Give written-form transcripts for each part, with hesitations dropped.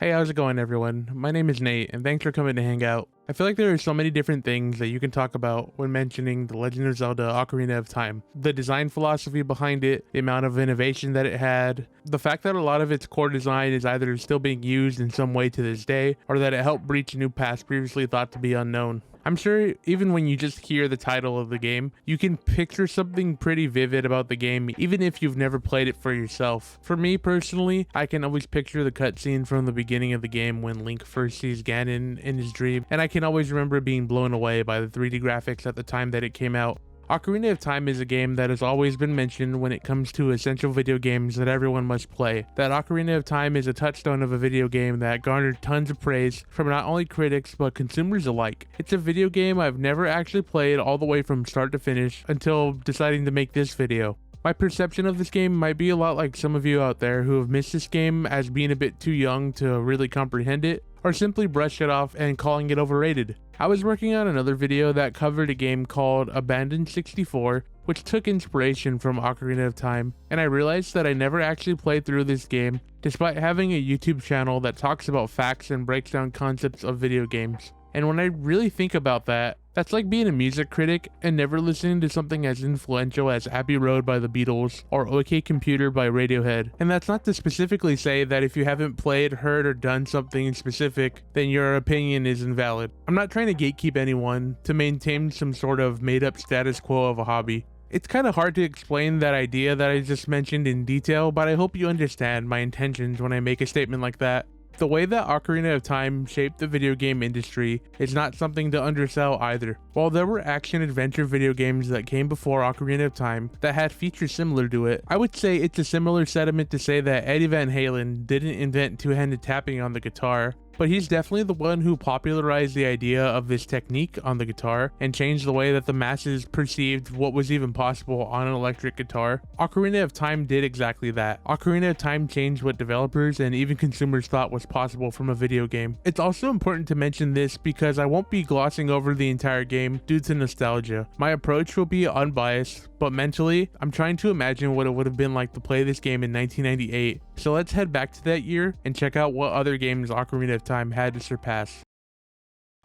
Hey, how's it going, everyone? My name is Nate, and thanks for coming to hang out. I feel like there are so many different things that you can talk about when mentioning The Legend of Zelda Ocarina of Time. The design philosophy behind it, the amount of innovation that it had, the fact that a lot of its core design is either still being used in some way to this day, or that it helped breach new paths previously thought to be unknown. I'm sure even when you just hear the title of the game, you can picture something pretty vivid about the game, even if you've never played it for yourself. For me personally, I can always picture the cutscene from the beginning of the game when Link first sees Ganon in his dream, and I can always remember being blown away by the 3D graphics at the time that it came out. Ocarina of Time is a game that has always been mentioned when it comes to essential video games that everyone must play. That Ocarina of Time is a touchstone of a video game that garnered tons of praise from not only critics but consumers alike. It's a video game I've never actually played all the way from start to finish until deciding to make this video. My perception of this game might be a lot like some of you out there who have missed this game as being a bit too young to really comprehend it, or simply brush it off and calling it overrated. I was working on another video that covered a game called Abandoned 64, which took inspiration from Ocarina of Time, and I realized that I never actually played through this game, despite having a YouTube channel that talks about facts and breaks down concepts of video games. And when I really think about that, that's like being a music critic and never listening to something as influential as Abbey Road by the Beatles or OK Computer by Radiohead. And that's not to specifically say that if you haven't played, heard, or done something specific, then your opinion is invalid. I'm not trying to gatekeep anyone to maintain some sort of made-up status quo of a hobby. It's kind of hard to explain that idea that I just mentioned in detail, but I hope you understand my intentions when I make a statement like that. The way that Ocarina of Time shaped the video game industry is not something to undersell either. While there were action-adventure video games that came before Ocarina of Time that had features similar to it, I would say it's a similar sentiment to say that Eddie Van Halen didn't invent two-handed tapping on the guitar, but he's definitely the one who popularized the idea of this technique on the guitar and changed the way that the masses perceived what was even possible on an electric guitar. Ocarina of Time did exactly that. Ocarina of Time changed what developers and even consumers thought was possible from a video game. It's also important to mention this because I won't be glossing over the entire game due to nostalgia. My approach will be unbiased, but mentally, I'm trying to imagine what it would have been like to play this game in 1998. So let's head back to that year and check out what other games Ocarina of Time had to surpass.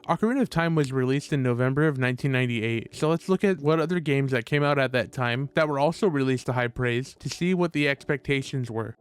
Ocarina of Time was released in November of 1998, so let's look at what other games that came out at that time that were also released to high praise to see what the expectations were.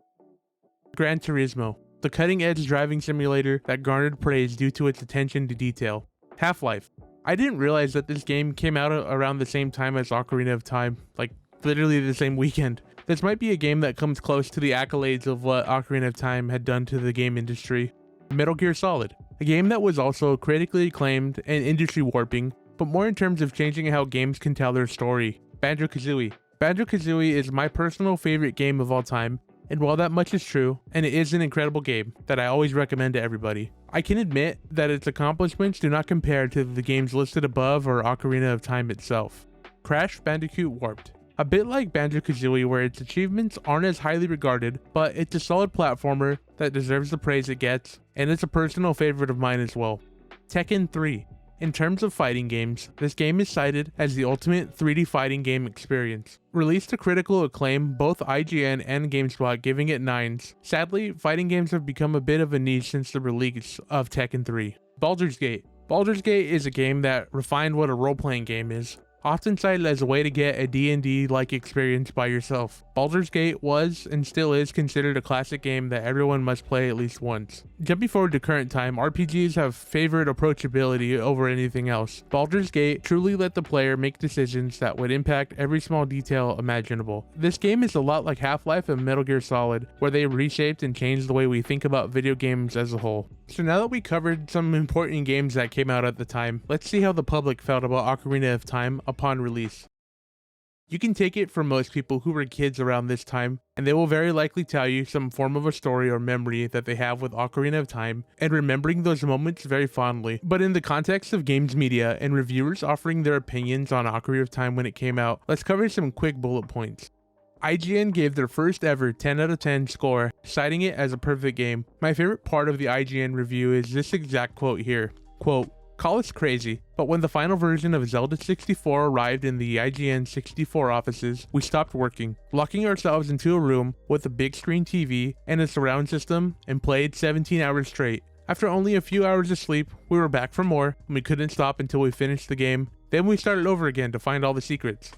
Gran Turismo, the cutting-edge driving simulator that garnered praise due to its attention to detail. Half-Life. I didn't realize that this game came out around the same time as Ocarina of Time, like literally the same weekend. This might be a game that comes close to the accolades of what Ocarina of Time had done to the game industry. Metal Gear Solid, a game that was also critically acclaimed and industry warping, but more in terms of changing how games can tell their story. Banjo-Kazooie. Banjo-Kazooie is my personal favorite game of all time, and while that much is true, and it is an incredible game that I always recommend to everybody, I can admit that its accomplishments do not compare to the games listed above or Ocarina of Time itself. Crash Bandicoot Warped. A bit like Banjo-Kazooie, where its achievements aren't as highly regarded, but it's a solid platformer that deserves the praise it gets, and it's a personal favorite of mine as well. Tekken 3. In terms of fighting games, this game is cited as the ultimate 3D fighting game experience. Released to critical acclaim, both IGN and GameSpot giving it 9s. Sadly, fighting games have become a bit of a niche since the release of Tekken 3. Baldur's Gate. Baldur's Gate is a game that refined what a role-playing game is, often cited as a way to get a D&D-like experience by yourself. Baldur's Gate was, and still is, considered a classic game that everyone must play at least once. Jumping forward to current time, RPGs have favored approachability over anything else. Baldur's Gate truly let the player make decisions that would impact every small detail imaginable. This game is a lot like Half-Life and Metal Gear Solid, where they reshaped and changed the way we think about video games as a whole. So now that we covered some important games that came out at the time, let's see how the public felt about Ocarina of Time upon release. You can take it from most people who were kids around this time, and they will very likely tell you some form of a story or memory that they have with Ocarina of Time, and remembering those moments very fondly. But in the context of games media and reviewers offering their opinions on Ocarina of Time when it came out, let's cover some quick bullet points. IGN gave their first ever 10 out of 10 score, citing it as a perfect game. My favorite part of the IGN review is this exact quote here. Quote, Call us crazy, but when the final version of Zelda 64 arrived in the IGN 64 offices, we stopped working, locking ourselves into a room with a big screen TV and a surround system, and played 17 hours straight. After only a few hours of sleep, we were back for more, and we couldn't stop until we finished the game. Then we started over again to find all the secrets.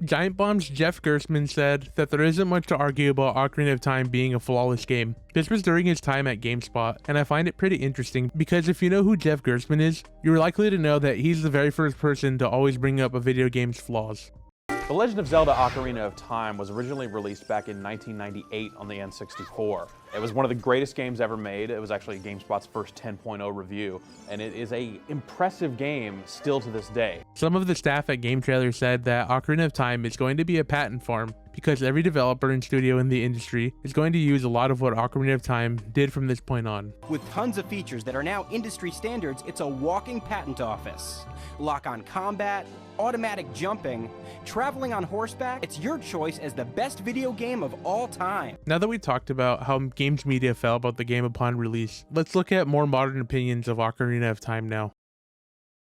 Giant Bomb's Jeff Gerstmann said that there isn't much to argue about Ocarina of Time being a flawless game. This was during his time at GameSpot, and I find it pretty interesting because if you know who Jeff Gerstmann is, you're likely to know that he's the very first person to always bring up a video game's flaws. The Legend of Zelda Ocarina of Time was originally released back in 1998 on the N64. It was one of the greatest games ever made. It was actually GameSpot's first 10.0 review, and it is an impressive game still to this day. Some of the staff at Game Trailer said that Ocarina of Time is going to be a patent farm because every developer and studio in the industry is going to use a lot of what Ocarina of Time did from this point on. With tons of features that are now industry standards, it's a walking patent office. Lock-on combat, automatic jumping, traveling on horseback, it's your choice as the best video game of all time. Now that we talked about how games media felt about the game upon release, let's look at more modern opinions of Ocarina of Time now.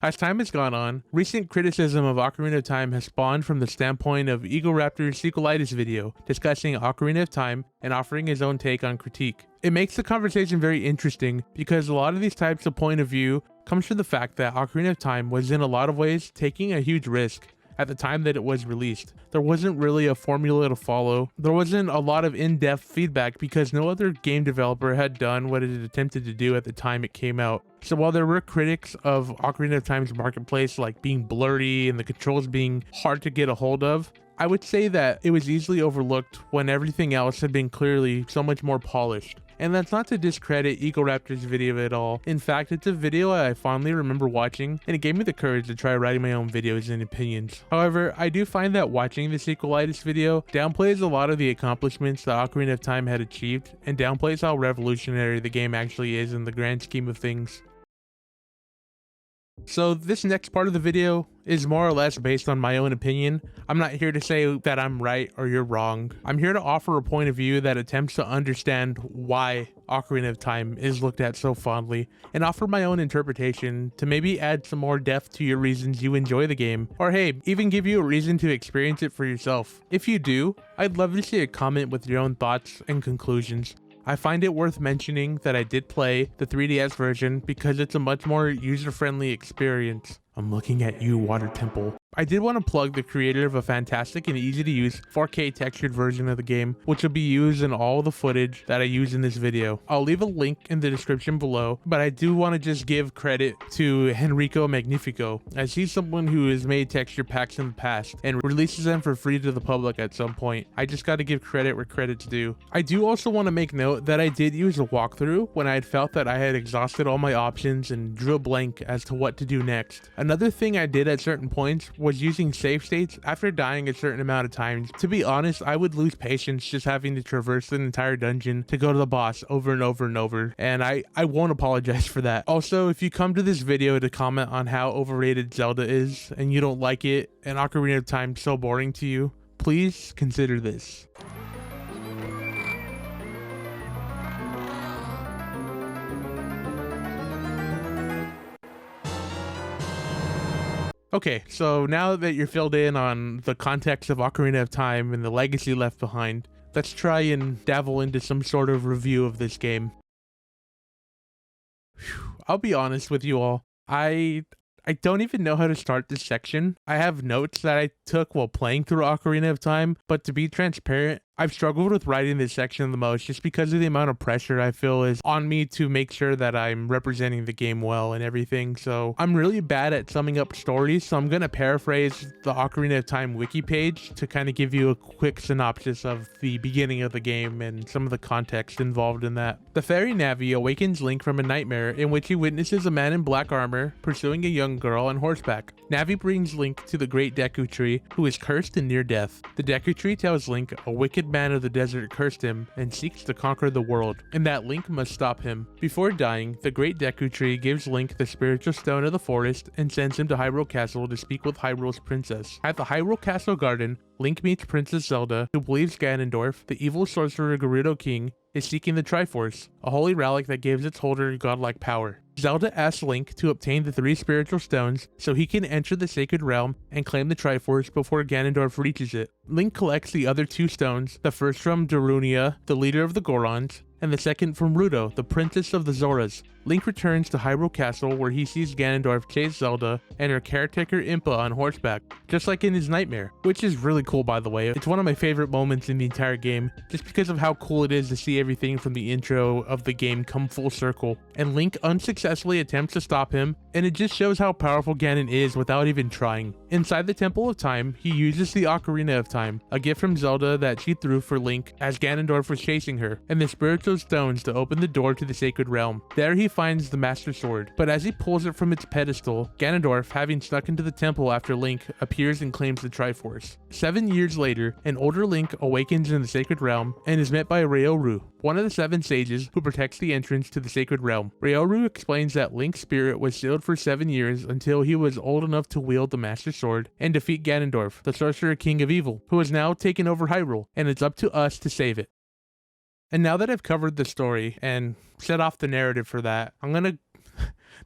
As time has gone on, recent criticism of Ocarina of Time has spawned from the standpoint of Egoraptor's Sequelitis video discussing Ocarina of Time and offering his own take on critique. It makes the conversation very interesting because a lot of these types of point of view comes from the fact that Ocarina of Time was in a lot of ways taking a huge risk at the time that it was released. There wasn't really a formula to follow. There wasn't a lot of in-depth feedback because no other game developer had done what it had attempted to do at the time it came out. So while there were critics of Ocarina of Time's marketplace like being blurry and the controls being hard to get a hold of, I would say that it was easily overlooked when everything else had been clearly so much more polished. And that's not to discredit Egoraptor's video at all. In fact, it's a video I fondly remember watching, and it gave me the courage to try writing my own videos and opinions. However, I do find that watching the Sequelitis video downplays a lot of the accomplishments that Ocarina of Time had achieved, and downplays how revolutionary the game actually is in the grand scheme of things. So this next part of the video is more or less based on my own opinion. I'm not here to say that I'm right or you're wrong. I'm here to offer a point of view that attempts to understand why Ocarina of Time is looked at so fondly, and offer my own interpretation to maybe add some more depth to your reasons you enjoy the game, or hey, even give you a reason to experience it for yourself. If you do, I'd love to see a comment with your own thoughts and conclusions. I find it worth mentioning that I did play the 3DS version because it's a much more user-friendly experience. I'm looking at you, Water Temple. I did want to plug the creator of a fantastic and easy to use 4K textured version of the game, which will be used in all the footage that I use in this video. I'll leave a link in the description below, but I do want to just give credit to Henrico Magnifico, as he's someone who has made texture packs in the past and releases them for free to the public at some point. I just got to give credit where credit's due. I do also want to make note that I did use a walkthrough when I had felt that I had exhausted all my options and drew a blank as to what to do next. Another thing I did at certain points was using save states after dying a certain amount of times. To be honest, I would lose patience just having to traverse an entire dungeon to go to the boss over and over and over, and I won't apologize for that. Also, if you come to this video to comment on how overrated Zelda is and you don't like it and Ocarina of Time so boring to you, please consider this. Okay, so now that you're filled in on the context of Ocarina of Time and the legacy left behind, let's try and dabble into some sort of review of this game. I'll be honest with you all, I don't even know how to start this section. I have notes that I took while playing through Ocarina of Time, but to be transparent, I've struggled with writing this section the most just because of the amount of pressure I feel is on me to make sure that I'm representing the game well and everything. So I'm really bad at summing up stories, so I'm gonna paraphrase the Ocarina of Time wiki page to kind of give you a quick synopsis of the beginning of the game and some of the context involved in that. The fairy Navi awakens Link from a nightmare in which he witnesses a man in black armor pursuing a young girl on horseback. Navi brings Link to the Great Deku Tree, who is cursed and near death. The Deku Tree tells Link a wicked man of the desert cursed him and seeks to conquer the world, and that Link must stop him. Before dying, the Great Deku Tree gives Link the spiritual stone of the forest and sends him to Hyrule Castle to speak with Hyrule's princess. At the Hyrule Castle garden, Link meets Princess Zelda, who believes Ganondorf, the evil sorcerer Gerudo King, is seeking the Triforce, a holy relic that gives its holder godlike power. Zelda asks Link to obtain the 3 spiritual stones so he can enter the sacred realm and claim the Triforce before Ganondorf reaches it. Link collects the other 2 stones, the first from Darunia, the leader of the Gorons, and the second from Ruto, the princess of the Zoras. Link returns to Hyrule Castle where he sees Ganondorf chase Zelda and her caretaker Impa on horseback, just like in his nightmare, which is really cool by the way. It's one of my favorite moments in the entire game, just because of how cool it is to see everything from the intro of the game come full circle. And Link unsuccessfully attempts to stop him, and it just shows how powerful Ganon is without even trying. Inside the Temple of Time, he uses the Ocarina of Time, a gift from Zelda that she threw for Link as Ganondorf was chasing her, and the spiritual stones to open the door to the sacred realm. There he finds the Master Sword, but as he pulls it from its pedestal, Ganondorf, having snuck into the temple after Link, appears and claims the Triforce. 7 years later, an older Link awakens in the sacred realm and is met by Ryoru, one of the 7 sages who protects the entrance to the sacred realm. Ryoru explains that Link's spirit was sealed for 7 years until he was old enough to wield the Master Sword and defeat Ganondorf, the Sorcerer King of Evil, who has now taken over Hyrule, and it's up to us to save it. And now that I've covered the story and set off the narrative for that,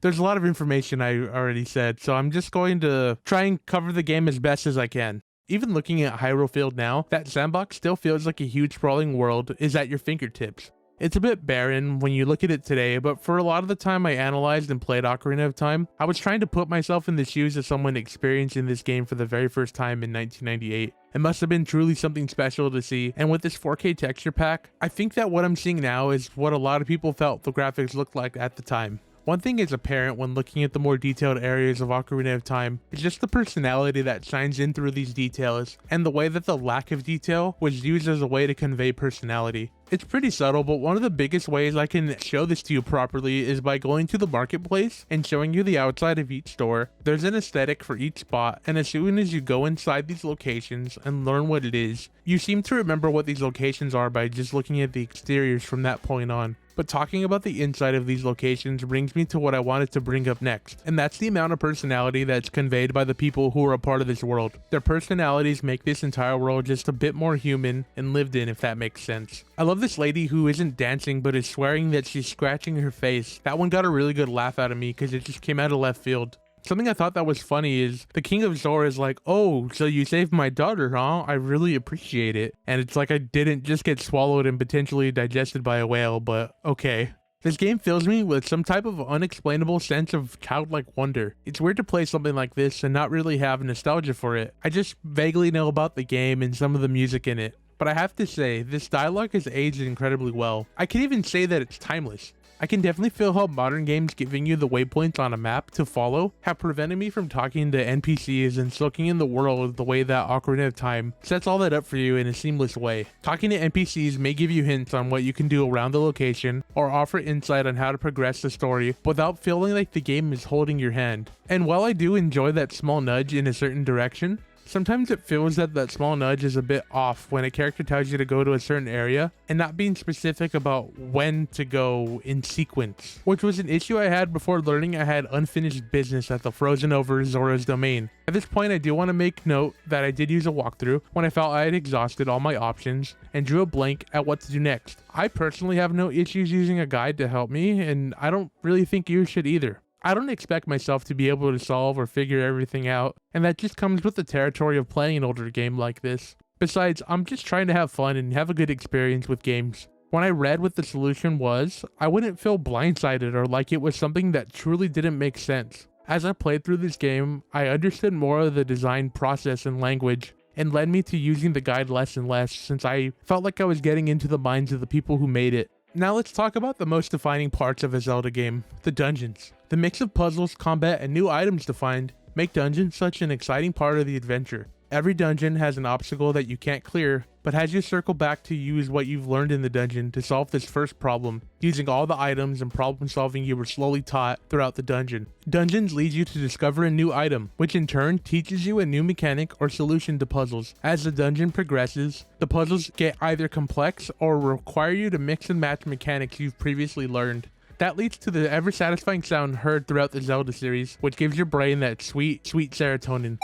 there's a lot of information I already said, so I'm just going to try and cover the game as best as I can. Even looking at Hyrule Field now, that sandbox still feels like a huge sprawling world is at your fingertips. It's a bit barren when you look at it today, but for a lot of the time I analyzed and played Ocarina of Time, I was trying to put myself in the shoes of someone experiencing this game for the very first time in 1998. It must have been truly something special to see, and with this 4K texture pack, I think that what I'm seeing now is what a lot of people felt the graphics looked like at the time. One thing is apparent when looking at the more detailed areas of Ocarina of Time is just the personality that shines in through these details, and the way that the lack of detail was used as a way to convey personality. It's pretty subtle, but one of the biggest ways I can show this to you properly is by going to the marketplace and showing you the outside of each store. There's an aesthetic for each spot, and as soon as you go inside these locations and learn what it is, you seem to remember what these locations are by just looking at the exteriors from that point on. But talking about the inside of these locations brings me to what I wanted to bring up next, and that's the amount of personality that's conveyed by the people who are a part of this world. Their personalities make this entire world just a bit more human and lived in, if that makes sense. I love this lady who isn't dancing but is swearing that she's scratching her face. That one got a really good laugh out of me because it just came out of left field. Something I thought that was funny is the King of Zora is like, "Oh, so you saved my daughter, huh? I really appreciate it." And it's like I didn't just get swallowed and potentially digested by a whale, but okay. This game fills me with some type of unexplainable sense of childlike wonder. It's weird to play something like this and not really have nostalgia for it. I just vaguely know about the game and some of the music in it. But I have to say, this dialogue has aged incredibly well. I can even say that it's timeless. I can definitely feel how modern games giving you the waypoints on a map to follow have prevented me from talking to NPCs and soaking in the world the way that Ocarina of Time sets all that up for you in a seamless way. Talking to NPCs may give you hints on what you can do around the location or offer insight on how to progress the story without feeling like the game is holding your hand. And while I do enjoy that small nudge in a certain direction, sometimes it feels that that small nudge is a bit off when a character tells you to go to a certain area and not being specific about when to go in sequence, which was an issue I had before learning I had unfinished business at the Frozen Over Zora's Domain. At this point, I do want to make note that I did use a walkthrough when I felt I had exhausted all my options and drew a blank at what to do next. I personally have no issues using a guide to help me, and I don't really think you should either. I don't expect myself to be able to solve or figure everything out, and that just comes with the territory of playing an older game like this. Besides, I'm just trying to have fun and have a good experience with games. When I read what the solution was, I wouldn't feel blindsided or like it was something that truly didn't make sense. As I played through this game, I understood more of the design process and language, and led me to using the guide less and less since I felt like I was getting into the minds of the people who made it. Now let's talk about the most defining parts of a Zelda game, the dungeons. The mix of puzzles, combat, and new items to find make dungeons such an exciting part of the adventure. Every dungeon has an obstacle that you can't clear, but has you circle back to use what you've learned in the dungeon to solve this first problem, using all the items and problem solving you were slowly taught throughout the dungeon. Dungeons lead you to discover a new item, which in turn teaches you a new mechanic or solution to puzzles. As the dungeon progresses, the puzzles get either complex or require you to mix and match mechanics you've previously learned. That leads to the ever-satisfying sound heard throughout the Zelda series, which gives your brain that sweet, sweet serotonin.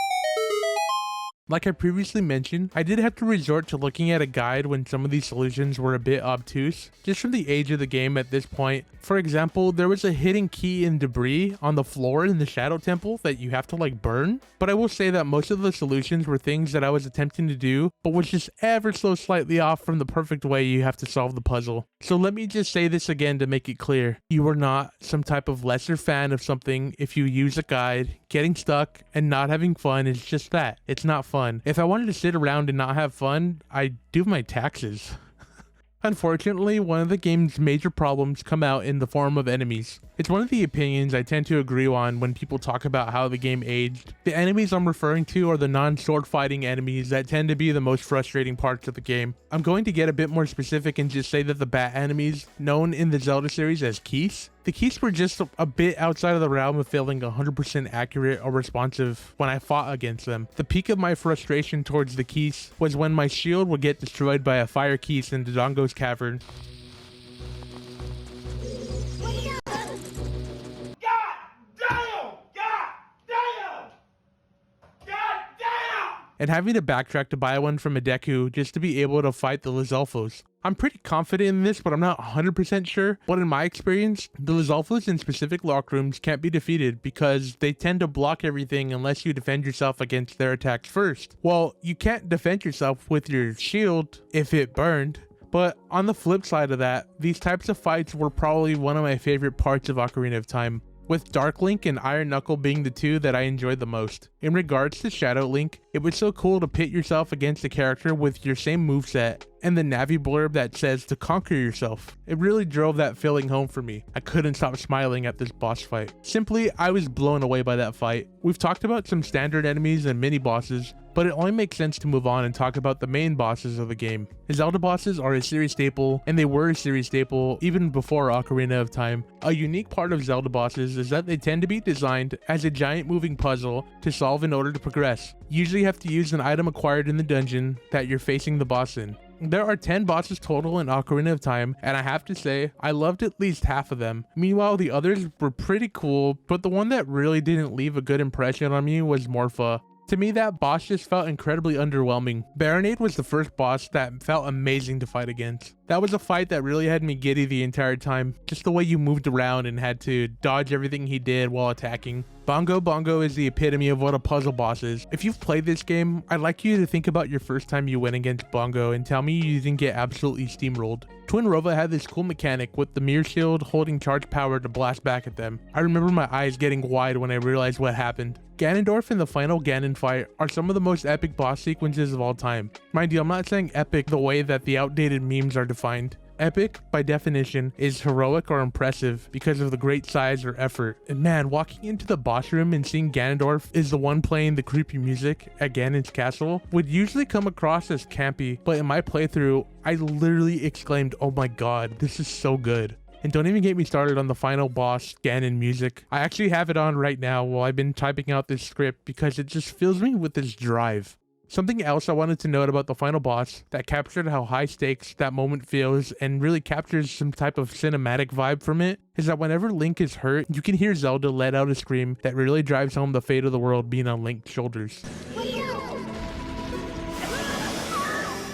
Like I previously mentioned, I did have to resort to looking at a guide when some of these solutions were a bit obtuse, just from the age of the game at this point. For example, there was a hidden key in debris on the floor in the Shadow Temple that you have to like burn, but I will say that most of the solutions were things that I was attempting to do, but was just ever so slightly off from the perfect way you have to solve the puzzle. So let me just say this again to make it clear. You are not some type of lesser fan of something if you use a guide. Getting stuck and not having fun is just that. It's not fun. If I wanted to sit around and not have fun, I'd do my taxes. Unfortunately, one of the game's major problems come out in the form of enemies. It's one of the opinions I tend to agree on when people talk about how the game aged. The enemies I'm referring to are the non-sword fighting enemies that tend to be the most frustrating parts of the game. I'm going to get a bit more specific and just say that the bat enemies, known in the Zelda series as keys, the keys were just a bit outside of the realm of feeling 100% accurate or responsive when I fought against them. The peak of my frustration towards the keys was when my shield would get destroyed by a fire keys in Dodongo's cavern. And having to backtrack to buy one from a Deku just to be able to fight the Lizalfos. I'm pretty confident in this, but I'm not 100% sure. But in my experience, the Lizalfos in specific lock rooms can't be defeated because they tend to block everything unless you defend yourself against their attacks first. Well, you can't defend yourself with your shield if it burned. But on the flip side of that, these types of fights were probably one of my favorite parts of Ocarina of Time, with Dark Link and Iron Knuckle being the two that I enjoyed the most. In regards to Shadow Link, it was so cool to pit yourself against a character with your same moveset and the Navi blurb that says to conquer yourself. It really drove that feeling home for me. I couldn't stop smiling at this boss fight. Simply, I was blown away by that fight. We've talked about some standard enemies and mini bosses, but it only makes sense to move on and talk about the main bosses of the game. The Zelda bosses are a series staple, and they were a series staple even before Ocarina of Time. A unique part of Zelda bosses is that they tend to be designed as a giant moving puzzle to solve in order to progress. You usually have to use an item acquired in the dungeon that you're facing the boss in. There are 10 bosses total in Ocarina of Time, and I have to say, I loved at least half of them. Meanwhile, the others were pretty cool, but the one that really didn't leave a good impression on me was Morpha. To me, that boss just felt incredibly underwhelming. Baronade was the first boss that felt amazing to fight against. That was a fight that really had me giddy the entire time. Just the way you moved around and had to dodge everything he did while attacking. Bongo Bongo is the epitome of what a puzzle boss is. If you've played this game, I'd like you to think about your first time you went against Bongo and tell me you didn't get absolutely steamrolled. Twin Rova had this cool mechanic with the mirror shield holding charge power to blast back at them. I remember my eyes getting wide when I realized what happened. Ganondorf and the final Ganon fight are some of the most epic boss sequences of all time. Mind you, I'm not saying epic the way that the outdated memes are defined. Epic, by definition, is heroic or impressive because of the great size or effort. And man, walking into the boss room and seeing Ganondorf is the one playing the creepy music at Ganon's castle would usually come across as campy, but in my playthrough, I literally exclaimed, "Oh my god, this is so good." And don't even get me started on the final boss, Ganon music. I actually have it on right now while I've been typing out this script because it just fills me with this drive. Something else I wanted to note about the final boss that captured how high stakes that moment feels and really captures some type of cinematic vibe from it is that whenever Link is hurt, you can hear Zelda let out a scream that really drives home the fate of the world being on Link's shoulders.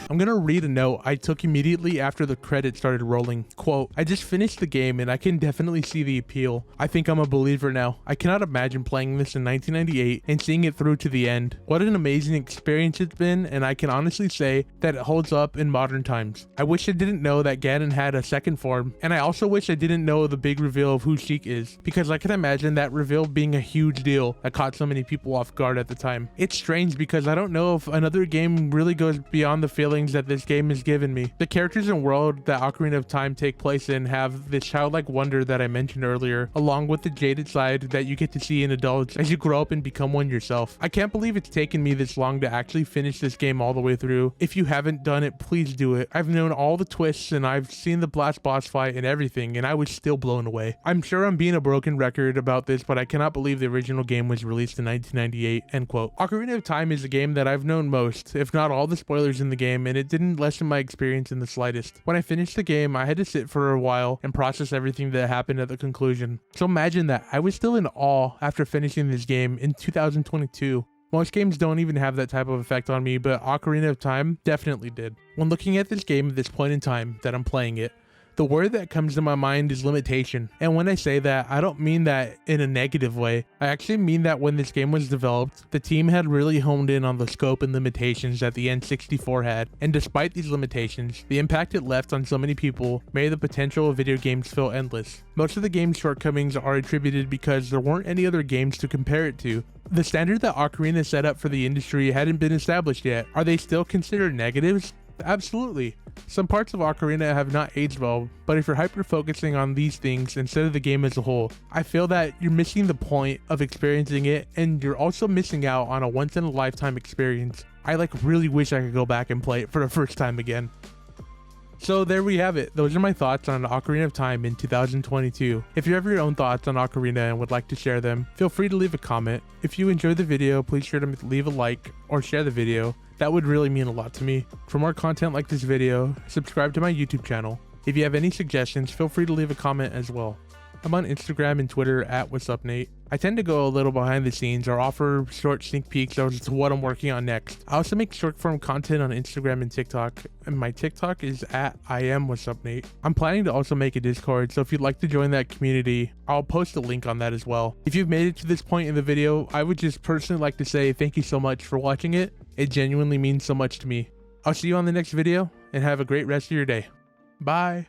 I'm gonna read a note I took immediately after the credits started rolling. Quote, "I just finished the game and I can definitely see the appeal. I think I'm a believer now. I cannot imagine playing this in 1998 and seeing it through to the end. What an amazing experience it's been, and I can honestly say that it holds up in modern times. I wish I didn't know that Ganon had a second form, and I also wish I didn't know the big reveal of who Sheik is, because I can imagine that reveal being a huge deal that caught so many people off guard at the time. It's strange because I don't know if another game really goes beyond the feeling that this game has given me. The characters and world that Ocarina of Time take place in have this childlike wonder that I mentioned earlier, along with the jaded side that you get to see in adults as you grow up and become one yourself. I can't believe it's taken me this long to actually finish this game all the way through. If you haven't done it, please do it. I've known all the twists and I've seen the last boss fight and everything, and I was still blown away. I'm sure I'm being a broken record about this, but I cannot believe the original game was released in 1998." End quote. Ocarina of Time is a game that I've known most, if not all the spoilers in the game, and it didn't lessen my experience in the slightest. When I finished the game, I had to sit for a while and process everything that happened at the conclusion. So imagine that. I was still in awe after finishing this game in 2022. Most games don't even have that type of effect on me, but Ocarina of Time definitely did. When looking at this game at this point in time that I'm playing it, the word that comes to my mind is limitation. And when I say that, I don't mean that in a negative way. I actually mean that when this game was developed, the team had really honed in on the scope and limitations that the N64 had. And despite these limitations, the impact it left on so many people made the potential of video games feel endless. Most of the game's shortcomings are attributed because there weren't any other games to compare it to. The standard that Ocarina set up for the industry hadn't been established yet. Are they still considered negatives? Absolutely. Some parts of Ocarina have not aged well, but if you're hyper-focusing on these things instead of the game as a whole, I feel that you're missing the point of experiencing it, and you're also missing out on a once-in-a-lifetime experience. I really wish I could go back and play it for the first time again. So there we have it. Those are my thoughts on Ocarina of Time in 2022. If you have your own thoughts on Ocarina and would like to share them, feel free to leave a comment. If you enjoyed the video, please sure to leave a like or share the video. That would really mean a lot to me. For more content like this video, subscribe to my YouTube channel. If you have any suggestions, feel free to leave a comment as well. I'm on Instagram and Twitter at What's Up Nate. I tend to go a little behind the scenes or offer short sneak peeks as to what I'm working on next. I also make short form content on Instagram and TikTok, and my TikTok is at IamWhat'sUpNate. I'm planning to also make a Discord, so if you'd like to join that community, I'll post a link on that as well. If you've made it to this point in the video, I would just personally like to say thank you so much for watching it. It genuinely means so much to me. I'll see you on the next video, and have a great rest of your day. Bye.